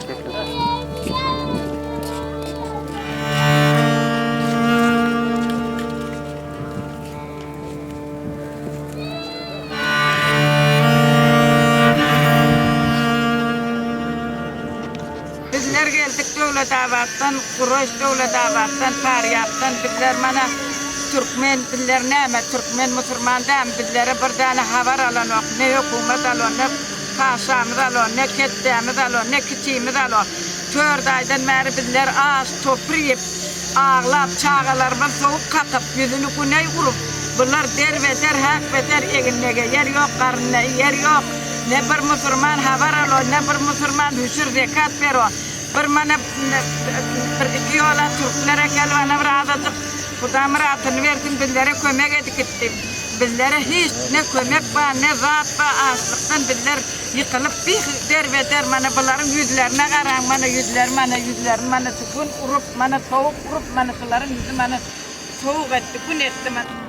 Bizler geldik Döwletabatdan, Kuroş Döwletabatdan, Faryapdan. Bizler mana Türkmen, bizler näme Türkmen musulmandan bizlere bir tane habar alan ok, ne hükümet alan, ne paşamız alan, ne ketdemiz alan, ne kiçimiz alan. 4 aydan beri bizler ağaç toprayıp, ağlap, çağalarımız soğuk katıp, yüzünü güney vurup, bunlar derbeter, hak beter eginlege, yer yok, karnına yer yok. Ne bir musulman haber alan, ne bir musulman hüşür zekat vero. Bir mana bir iki yola Türklere kelvana bir azıcık Kudam rahatını versin, bizlere kömek edip gitti. Bizlere hiç ne kömek var, ne zat var, açlıktan bizler yıkılıp bir derbeter mana bunların yüzlerine karan, mana yüzlerin, mana sükun urup, mana soğuk urup, mana kıların yüzü mana soğuk etti, kun etti mana.